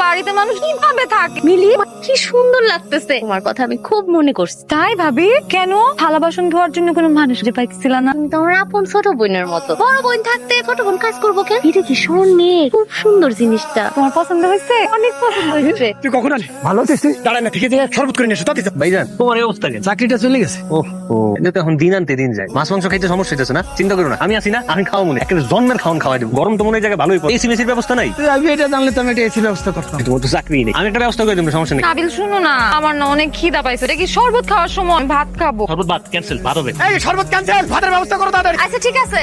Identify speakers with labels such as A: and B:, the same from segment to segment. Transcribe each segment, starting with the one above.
A: বাড়িতে মানুষ কিভাবে থাকে। মিলি কি সুন্দর লাগতেছে, তোমার কথা আমি খুব মনে করছি। তাই ভাবি? কেন? থালা বাসন ধোয়ার জন্য কোনো মানুষ যে পাইছিল না? তুমি তোমার আপন ছোট বোনের মতো। বড় বোন থাকতে ছোট বোন কাজ করবো কেন? এটা কি স্বর্ণে খুব সুন্দর জিনিসটা। তোমার পছন্দ হয়েছে? অনেক পছন্দ হয়েছে।
B: তুই কখন আলি? ভালো আছিস? দাঁড়ায় না, ঠিক আছে, শরবত করে নিয়ে এসো। তাতে
C: ভাইজান তোমার এই অবস্থা কেন?
B: চাকরিটা চলে গেছে।
C: এটা তো এখন দিন আনতে দিন যায়, মাছ মাংস খাইতে সমস্যা হইতেছে না, চিন্তা করো না, আমি আছি না, আমি খাওয়া মনে একটা জন্মের খাওয়ান খাওয়াই দেবো। গরম তো মনে হয় জায়গায় ভালোই পড়ে, এসি মেসির ব্যবস্থা নাই।
B: আমি এটা জানলে তো আমি এটা এসি ব্যবস্থা করতাম।
C: তোমার তো চাকরি নেই, আমি একটা ব্যবস্থা করে দেবো, সমস্যা নেই।
A: নাবিল শুনো না, আমার না অনেক খিদা পাইছে। এটা কি শরবত খাওয়ার সময়? আমি ভাত খাবো।
C: শরবত ভাত ক্যান্সেল, ভাত হবে।
B: এই শরবত ক্যান্সেল, ভাতের ব্যবস্থা করো তাড়াতাড়ি।
A: আচ্ছা ঠিক আছে।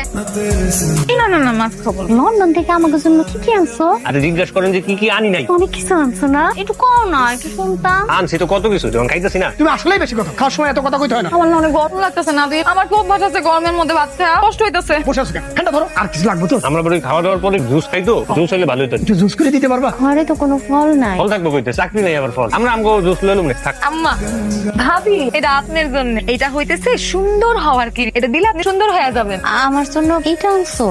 A: না না না, মাছ খাবো। লন্ডন থেকে আমাকে জন্য কি কি আনছো?
C: আরে জিজ্ঞাসা করেন যে কি কি আনি নাই।
A: অনেক কিছু আনছো না? একটু কও না, একটু শুনতাম।
C: আনছি তো কত কিছু, যখন খাইতেছি না।
B: তুমি আসলেই বেশি কথা, খাওয়ার সময় এত কথা কইতে হয় না।
A: আমার না অনেক গরম লাগতেছে নাবিল। আমার খুব অভ্যাস আছে গরমের মধ্যে ভাত খাওয়া, কষ্ট হইতেছে।
B: বসে আছো কেন? ঠান্ডা ধরো, আর কিছু লাগবে তো?
C: আমরা বলি খাওয়া দাওয়ার পরে জুস খাই তো, জুস হলে ভালো হতো।
B: একটু জুস করে দিতে পারবা?
A: ঘরে তো কোনো ফল নাই।
C: ফল থাকবো কইতে, চাকরি নেই আবার ফল। আমরা আমগো জুস লইলুম না, থাক।
A: আম্মা ভাবি, এটা আপনার জন্য। এটা হইতেছে সুন্দর হওয়ার কি, এটা দিলে আপনি সুন্দর হয়ে যাবেন। আমার জন্য এটা আনছো?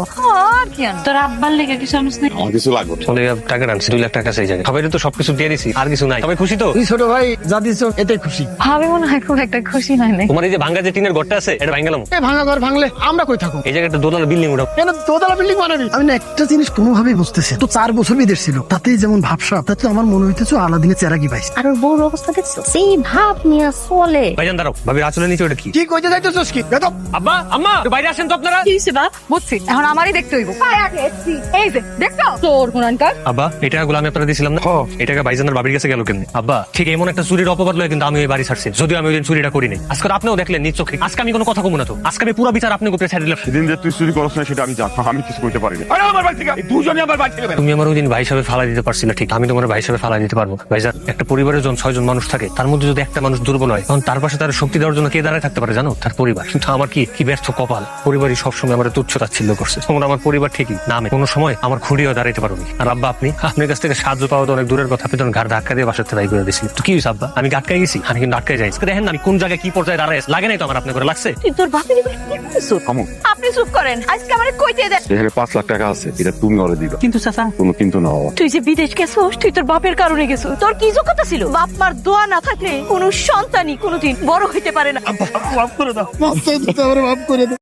A: আর কি আনছো? তোর আব্বার লেগে কিছু আনছ না?
D: আমার কিছু লাগবে না।
C: চলে টাকা আনছি, 2 লাখ টাকা সেই জায়গায়। সবাই তো সবকিছু দিয়ে দিছি, আর কিছু নাই। সবাই খুশি তো?
B: তুই ছোট ভাই যা দিছো এতে খুশি।
A: ভাবি মনে হয় খুব একটা খুশি হয় না।
C: তোমার এই যে ভাঙ্গা যে টিনের ঘরটা আছে, এটা ভাঙ্গালাম।
B: এই ভাঙা ঘর ভাঙলে আমরা কই থাকবো?
C: এই জায়গায় একটা দোতলা বিল্ডিং উঠাও।
B: কেন দোতলা বিল্ডিং বানাবি? আমি না একটা জিনিস কোনোভাবেই বুঝতেছি, তো 4 বছর বিদেশ ছিল, তাতেই যেমন ভাবসাব, তাতে আমার মনে হইতেছে আলাদিনের চেরাগি পাইছে।
A: আর ওর বউর অবস্থা দেখছো? সেই ভাব নিয়ে চলে।
C: ভাইজান দাঁড়াও, ভাবি আঁচলের নিচে ওটা কি?
B: কি কইতে যাইতেছস কি? বেদব।
C: আব্বা আম্মা একটু বাইরে আসেন তো আপনারা।
A: কি হইছে বাপ? বুঝছি, এখন আমারই দেখতে হইব। এই যে দেখছো তোর গুণানকার।
C: আব্বা এই টাকাগুলো আমি আপনারা দিয়েছিলাম না, এই টাকা ভাইজানের বাবির কাছে গেল কেমনে? আব্বা ঠিক এমন একটা চুরির অপবাদ লয় কিন্তু আমি ওই বাড়ি ছাড়ছি, যদিও আমি ওই দিন চুরিটা করি নাই। আজকে আপনিও দেখলেন নিজ চোখে। আজকে আমি কোনো কথা কমু না তো, আজকে আমি পুরো বিচার আপনি উপরে ছেড়ে দিলাম।
D: সেদিন যে তুই চুরি করছ না সেটা আমি জানি, আমি কিছু করতে পারি না। আরে আমার বাড়ি থেকে এই দুজনই আমার বাড়ি থেকে বের।
C: তুমি আমার ওই দিন ভাই হিসাবে ফালা দিতে পারছিলে ঠিক, আমি তোমার ভাই হিসাবে ফালা দিতে পারবো। ভাইজান একটা পরিবারের জন 6 জন মানুষ থাকে, তার মধ্যে যদি একটা মানুষ দুর্বল হয়, তখন তার পাশে তার শক্তি দেওয়ার জন্য কে দাঁড়ায় থাকতে পারে জানো? তার পরিবার। কিন্তু আমার কি ব্যর্থ কপাল, পরিবারই সবসময় আমার তুচ্ছ তাচ্ছিল্য করছে। তোমরা আমার পরিবার ঠিকই নামে কোনো সময় আমার খুঁড়িও দাঁড়াইতে পারোনি। আর আব্বা আপনার কাছ থেকে সাহায্য পাওয়া তো অনেক দূরের কথা, আপনি তখন ঘাড় ধাক্কা দিয়ে বাসাতে বাই করে দিয়েছিলেন। তো কি হয়েছে আব্বা? আমি আটকাই গেছি? আমি কিন্তু আটকাই যাই। দেখেন না আমি কোন জায়গায় কি পর্যায়ে দাঁড়াই, লাগে নাই তো আমার আপনার করে লাগছে?
A: তোর বাপের কি করতেছো?
D: থামো।
A: আপনি চুপ করেন, আজকে আমারে কইতে দেন।
D: এখানে 5 লাখ টাকা আছে, এটা তুমি ওরে দিবা।
E: কিন্তু চাচা,
D: কোনো কিন্তু না বাবা।
E: তুই যে বিদেশ গেছোস, তুই তোর বাপের কারণে গেছো। তোর কি যোগ্যতা ছিল? বাপ মার দোয়া না থাকলে কোনো সন্তানই কোনোদিন বড় হইতে পারে না।
B: মাফ করে দাও, মাফ করে দাও।